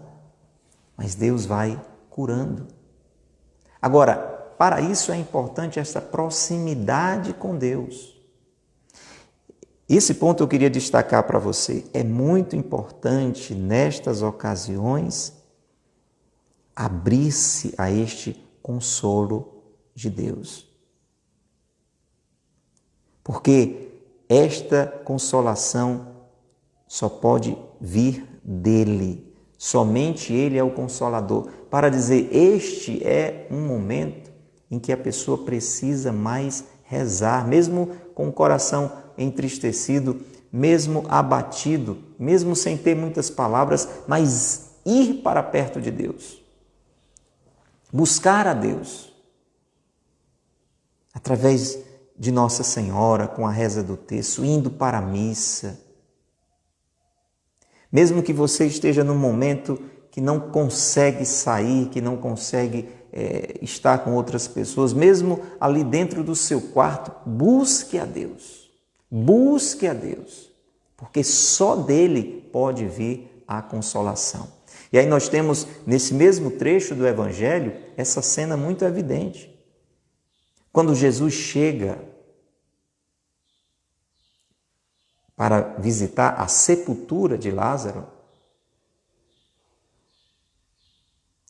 mas Deus vai curando. Agora, para isso é importante essa proximidade com Deus. Esse ponto eu queria destacar para você. É muito importante nestas ocasiões abrir-se a este consolo de Deus. Porque esta consolação só pode vir dele. Somente ele é o consolador. Para dizer, este é um momento em que a pessoa precisa mais rezar, mesmo com o coração entristecido, mesmo abatido, mesmo sem ter muitas palavras, mas ir para perto de Deus. Buscar a Deus. Através de Nossa Senhora, com a reza do terço, indo para a missa. Mesmo que você esteja num momento que não consegue sair, que não consegue estar com outras pessoas, mesmo ali dentro do seu quarto, busque a Deus. Busque a Deus, porque só dele pode vir a consolação. E aí nós temos, nesse mesmo trecho do Evangelho, essa cena muito evidente. Quando Jesus chega para visitar a sepultura de Lázaro,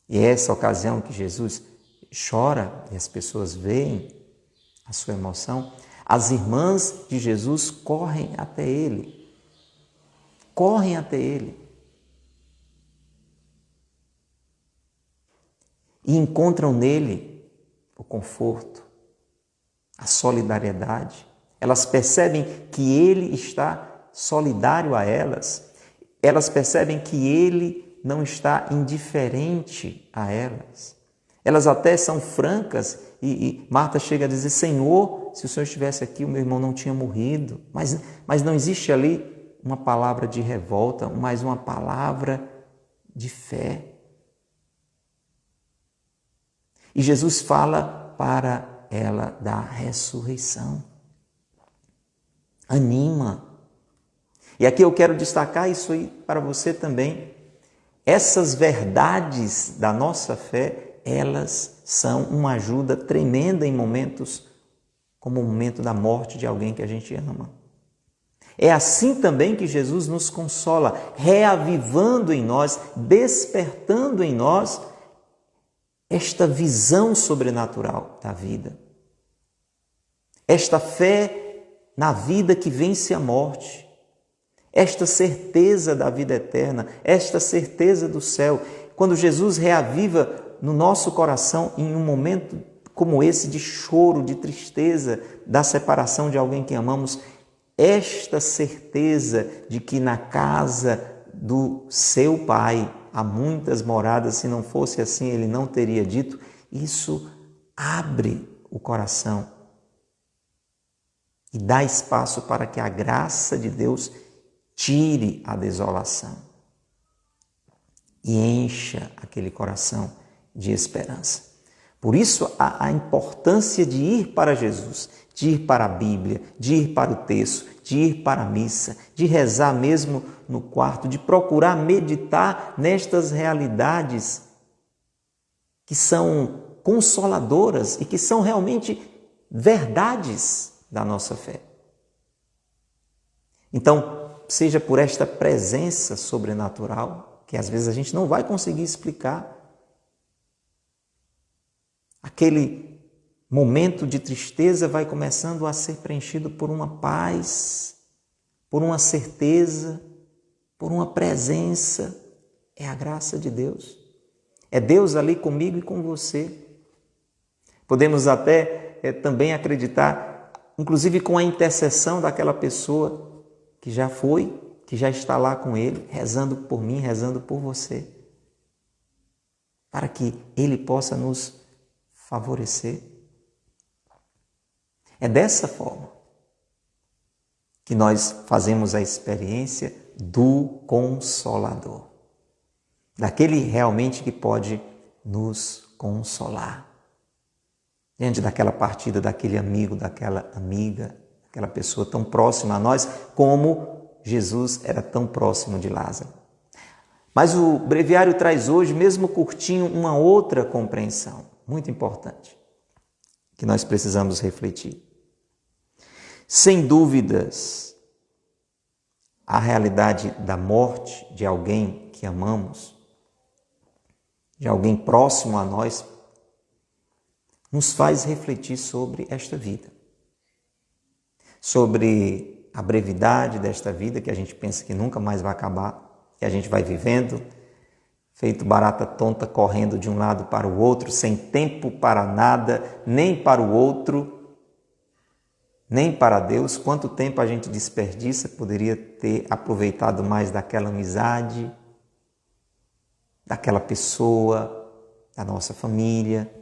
e é essa ocasião que Jesus chora e as pessoas veem a sua emoção, as irmãs de Jesus correm até ele. Correm até ele. E encontram nele o conforto, a solidariedade. Elas percebem que ele está solidário a elas. Elas percebem que ele não está indiferente a elas. Elas até são francas e Marta chega a dizer, Senhor, se o Senhor estivesse aqui, o meu irmão não tinha morrido. Mas não existe ali uma palavra de revolta, mas uma palavra de fé. E Jesus fala para ela da ressurreição. Anima. E aqui eu quero destacar isso aí para você também. Essas verdades da nossa fé, elas são uma ajuda tremenda em momentos como o momento da morte de alguém que a gente ama. É assim também que Jesus nos consola, reavivando em nós, despertando em nós esta visão sobrenatural da vida. Esta fé na vida que vence a morte. Esta certeza da vida eterna, esta certeza do céu. Quando Jesus reaviva no nosso coração em um momento como esse de choro, de tristeza, da separação de alguém que amamos, esta certeza de que na casa do seu Pai há muitas moradas, se não fosse assim ele não teria dito, isso abre o coração e dá espaço para que a graça de Deus tire a desolação e encha aquele coração de esperança. Por isso, a importância de ir para Jesus, de ir para a Bíblia, de ir para o texto, de ir para a missa, de rezar mesmo no quarto, de procurar meditar nestas realidades que são consoladoras e que são realmente verdades da nossa fé. Então, seja por esta presença sobrenatural, que às vezes a gente não vai conseguir explicar, aquele momento de tristeza vai começando a ser preenchido por uma paz, por uma certeza, por uma presença. É a graça de Deus. É Deus ali comigo e com você. Podemos até também acreditar, inclusive com a intercessão daquela pessoa que já foi, que já está lá com Ele, rezando por mim, rezando por você, para que Ele possa nos favorecer. É dessa forma que nós fazemos a experiência do Consolador, daquele realmente que pode nos consolar. Diante daquela partida, daquele amigo, daquela amiga, aquela pessoa tão próxima a nós, como Jesus era tão próximo de Lázaro. Mas o breviário traz hoje, mesmo curtinho, uma outra compreensão muito importante, que nós precisamos refletir. Sem dúvidas, a realidade da morte de alguém que amamos, de alguém próximo a nós, nos faz refletir sobre esta vida, sobre a brevidade desta vida, que a gente pensa que nunca mais vai acabar, que a gente vai vivendo, feito barata tonta, correndo de um lado para o outro, sem tempo para nada, nem para o outro, nem para Deus. Quanto tempo a gente desperdiça, poderia ter aproveitado mais daquela amizade, daquela pessoa, da nossa família.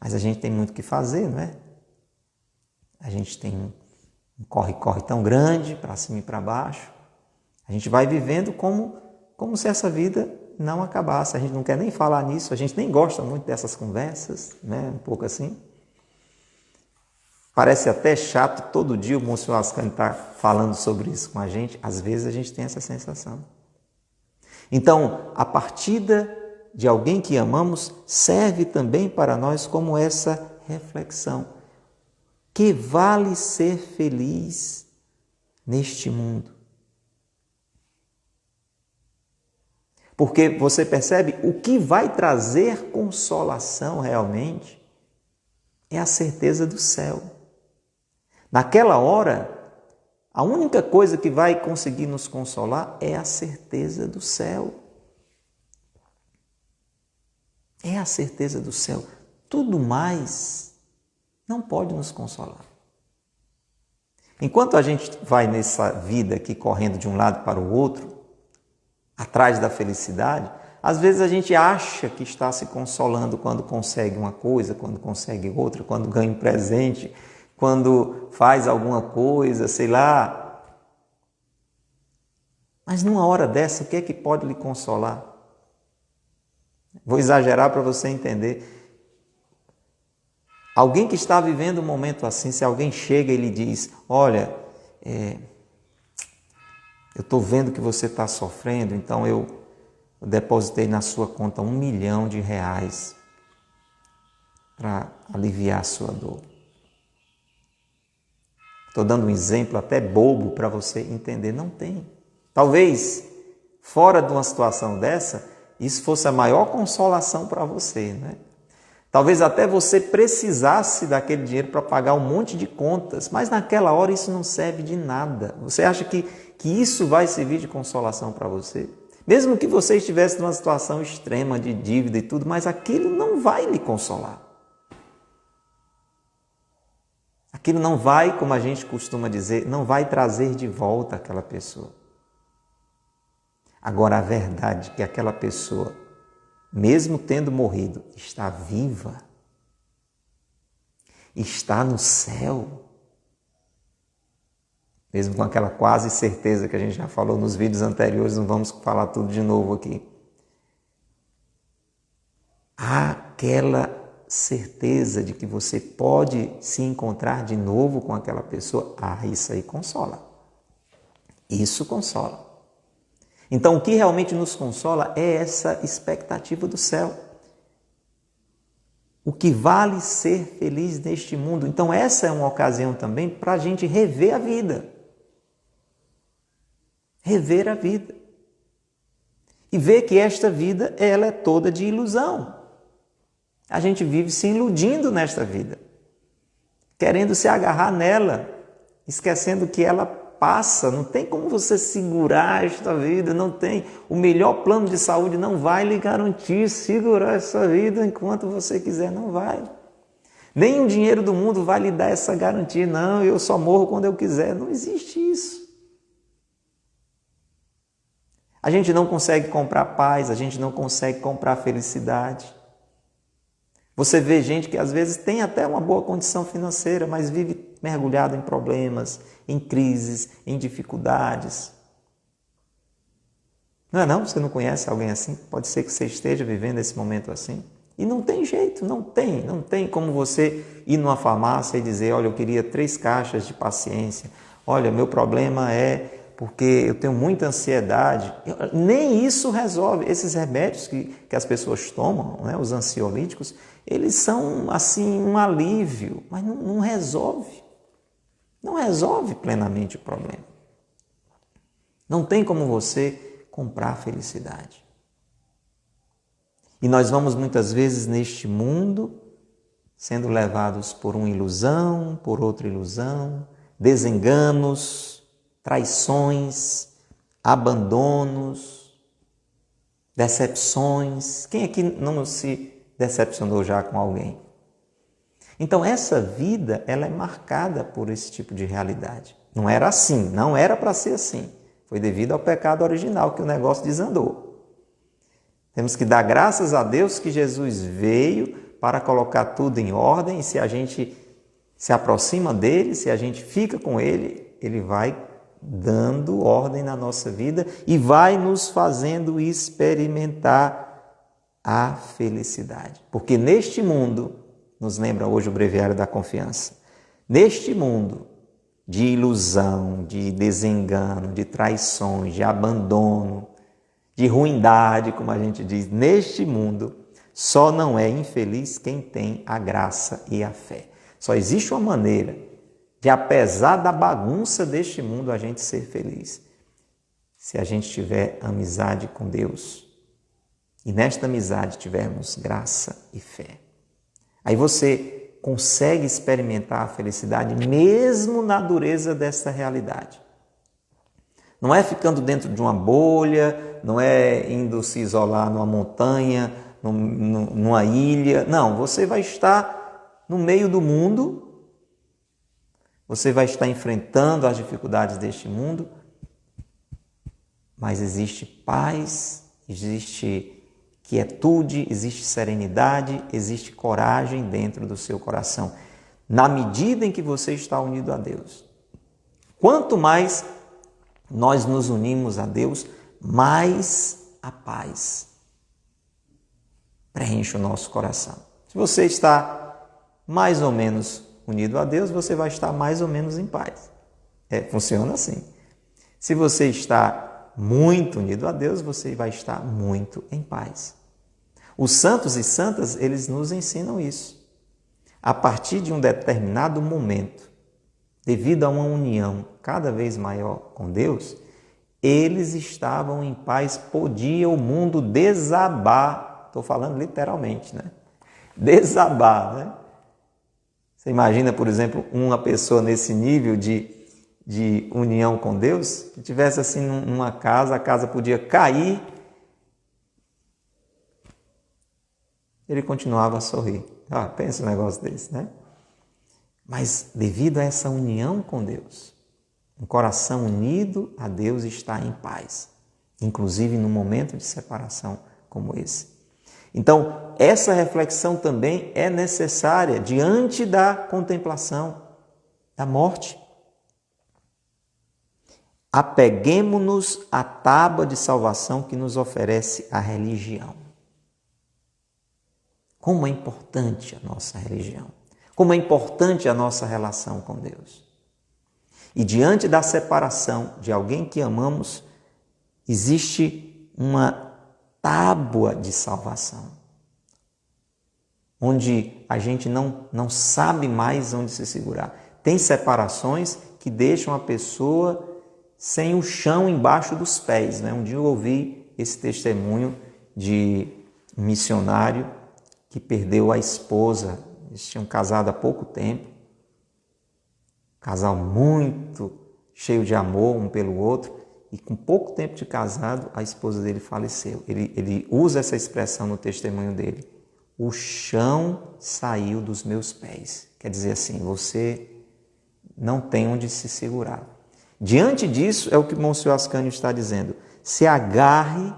Mas a gente tem muito o que fazer, não é? A gente tem um corre-corre tão grande, para cima e para baixo. A gente vai vivendo como se essa vida não acabasse. A gente não quer nem falar nisso, a gente nem gosta muito dessas conversas, né? Um pouco assim. Parece até chato, todo dia o Monsenhor Ascânio está falando sobre isso com a gente. Às vezes a gente tem essa sensação. Então, a partida de alguém que amamos serve também para nós como essa reflexão. Que vale ser feliz neste mundo? Porque você percebe, o que vai trazer consolação realmente é a certeza do céu. Naquela hora, a única coisa que vai conseguir nos consolar é a certeza do céu. É a certeza do céu. Tudo mais não pode nos consolar. Enquanto a gente vai nessa vida aqui correndo de um lado para o outro, atrás da felicidade, às vezes a gente acha que está se consolando quando consegue uma coisa, quando consegue outra, quando ganha um presente, quando faz alguma coisa, sei lá. Mas numa hora dessa, o que é que pode lhe consolar? Vou exagerar para você entender. Alguém que está vivendo um momento assim, se alguém chega e lhe diz, olha, Eu estou vendo que você está sofrendo, então eu depositei na sua conta R$1 milhão para aliviar a sua dor. Estou dando um exemplo até bobo para você entender. Não tem. Talvez, fora de uma situação dessa, isso fosse a maior consolação para você, né? Talvez até você precisasse daquele dinheiro para pagar um monte de contas, mas naquela hora isso não serve de nada. Você acha que isso vai servir de consolação para você? Mesmo que você estivesse numa situação extrema de dívida e tudo, mas aquilo não vai lhe consolar. Aquilo não vai, como a gente costuma dizer, não vai trazer de volta aquela pessoa. Agora, a verdade é que aquela pessoa, mesmo tendo morrido, está viva, está no céu, mesmo com aquela quase certeza que a gente já falou nos vídeos anteriores, não vamos falar tudo de novo aqui. Aquela certeza de que você pode se encontrar de novo com aquela pessoa, isso aí consola. Isso consola. Então, o que realmente nos consola é essa expectativa do céu. O que vale ser feliz neste mundo. Então, essa é uma ocasião também para a gente rever a vida. Rever a vida. E ver que esta vida, ela é toda de ilusão. A gente vive se iludindo nesta vida, querendo se agarrar nela, esquecendo que ela passa. Não tem como você segurar esta vida, não tem. O melhor plano de saúde não vai lhe garantir segurar essa vida enquanto você quiser, não vai. Nem o dinheiro do mundo vai lhe dar essa garantia, não, eu só morro quando eu quiser. Não existe isso. A gente não consegue comprar paz, a gente não consegue comprar felicidade. Você vê gente que às vezes tem até uma boa condição financeira, mas vive mergulhado em problemas, em crises, em dificuldades. Não é não? Você não conhece alguém assim? Pode ser que você esteja vivendo esse momento assim. E não tem jeito, não tem como você ir numa farmácia e dizer, olha, eu queria 3 caixas de paciência. Olha, meu problema é porque eu tenho muita ansiedade. Nem isso resolve. Esses remédios que as pessoas tomam, né, os ansiolíticos, eles são assim um alívio, mas não resolve. Não resolve plenamente o problema. Não tem como você comprar felicidade. E nós vamos muitas vezes neste mundo sendo levados por uma ilusão, por outra ilusão, desenganos, traições, abandonos, decepções. Quem aqui não se decepcionou já com alguém? Então essa vida, ela é marcada por esse tipo de realidade. Não era assim, não era para ser assim. Foi devido ao pecado original que o negócio desandou. Temos que dar graças a Deus que Jesus veio para colocar tudo em ordem, e se a gente se aproxima dele, se a gente fica com ele, ele vai dando ordem na nossa vida e vai nos fazendo experimentar a felicidade. Porque neste mundo, nos lembra hoje o Breviário da Confiança, neste mundo de ilusão, de desengano, de traições, de abandono, de ruindade, como a gente diz, neste mundo, só não é infeliz quem tem a graça e a fé. Só existe uma maneira de, apesar da bagunça deste mundo, a gente ser feliz. Se a gente tiver amizade com Deus e nesta amizade tivermos graça e fé. Aí você consegue experimentar a felicidade mesmo na dureza dessa realidade. Não é ficando dentro de uma bolha, não é indo se isolar numa montanha, numa ilha. Não, você vai estar no meio do mundo, você vai estar enfrentando as dificuldades deste mundo, mas existe paz, existe quietude, existe serenidade, existe coragem dentro do seu coração, na medida em que você está unido a Deus. Quanto mais nós nos unimos a Deus, mais a paz preenche o nosso coração. Se você está mais ou menos unido a Deus, você vai estar mais ou menos em paz. Funciona assim. Se você está muito unido a Deus, você vai estar muito em paz. Os santos e santas, eles nos ensinam isso. A partir de um determinado momento, devido a uma união cada vez maior com Deus, eles estavam em paz, podia o mundo desabar. Estou falando literalmente, né? Desabar, né? Você imagina, por exemplo, uma pessoa nesse nível de união com Deus, que tivesse assim numa casa, a casa podia cair, ele continuava a sorrir. Pensa um negócio desse, né? Mas devido a essa união com Deus, um coração unido a Deus está em paz, inclusive num momento de separação como esse. Então, essa reflexão também é necessária diante da contemplação da morte. Apeguemo-nos à tábua de salvação que nos oferece a religião. Como é importante a nossa religião. Como é importante a nossa relação com Deus. E diante da separação de alguém que amamos, existe uma tábua de salvação, onde a gente não sabe mais onde se segurar. Tem separações que deixam a pessoa sem o chão embaixo dos pés, né? Um dia eu ouvi esse testemunho de um missionário que perdeu a esposa. Eles tinham casado há pouco tempo, casal muito cheio de amor um pelo outro, e com pouco tempo de casado, a esposa dele faleceu. Ele usa essa expressão no testemunho dele: o chão saiu dos meus pés. Quer dizer assim, você não tem onde se segurar. Diante disso, é o que o Monsenhor Ascânio está dizendo: se agarre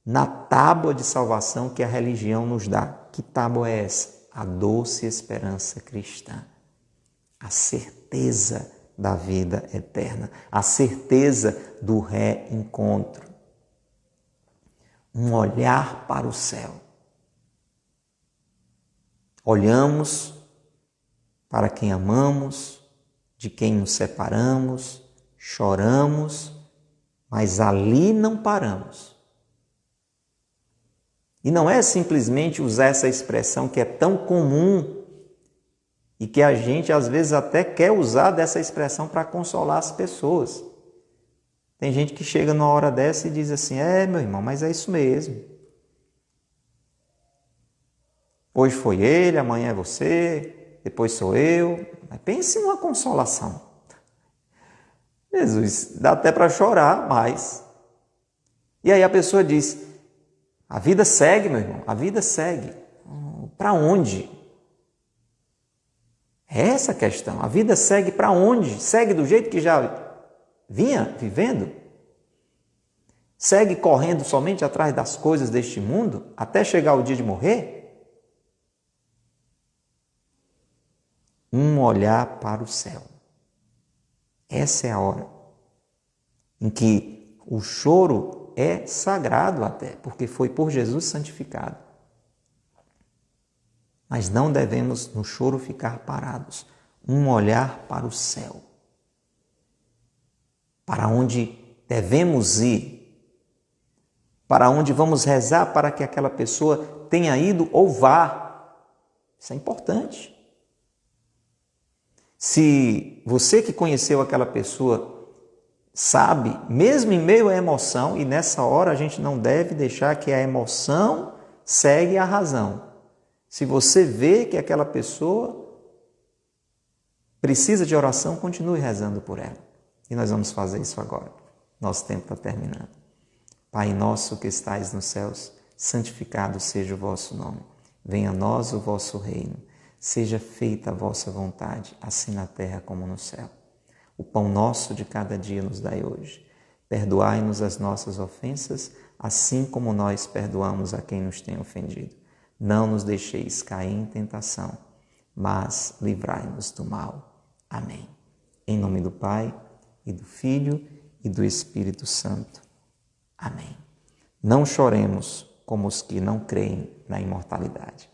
na tábua de salvação que a religião nos dá. Que tábua é essa? A doce esperança cristã. A certeza da vida eterna. A certeza do reencontro. Um olhar para o céu. Olhamos para quem amamos, de quem nos separamos, choramos, mas ali não paramos. E não é simplesmente usar essa expressão que é tão comum e que a gente às vezes até quer usar dessa expressão para consolar as pessoas. Tem gente que chega numa hora dessa e diz assim: meu irmão, mas é isso mesmo. Hoje foi ele, amanhã é você, depois sou eu. Mas pense numa consolação. Jesus, dá até para chorar, mas... E aí a pessoa diz: a vida segue, meu irmão, a vida segue. Para onde? É essa a questão. A vida segue para onde? Segue do jeito que já vinha vivendo? Segue correndo somente atrás das coisas deste mundo até chegar o dia de morrer? Um olhar para o céu. Essa é a hora em que o choro é sagrado até, porque foi por Jesus santificado. Mas não devemos no choro ficar parados. Um olhar para o céu. Para onde devemos ir. Para onde vamos rezar para que aquela pessoa tenha ido ou vá. Isso é importante. Se você que conheceu aquela pessoa sabe, mesmo em meio à emoção, e nessa hora a gente não deve deixar que a emoção segue a razão. Se você vê que aquela pessoa precisa de oração, continue rezando por ela. E nós vamos fazer isso agora. Nosso tempo está terminando. Pai nosso que estais nos céus, santificado seja o vosso nome. Venha a nós o vosso reino. Seja feita a vossa vontade, assim na terra como no céu. O pão nosso de cada dia nos dai hoje. Perdoai-nos as nossas ofensas, assim como nós perdoamos a quem nos tem ofendido. Não nos deixeis cair em tentação, mas livrai-nos do mal. Amém. Em nome do Pai, e do Filho, e do Espírito Santo. Amém. Não choremos como os que não creem na imortalidade.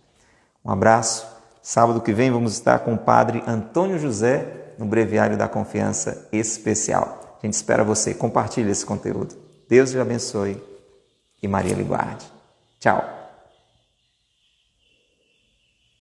Um abraço. Sábado que vem vamos estar com o Padre Antônio José no Breviário da Confiança Especial. A gente espera você. Compartilhe esse conteúdo. Deus lhe abençoe e Maria lhe guarde. Tchau.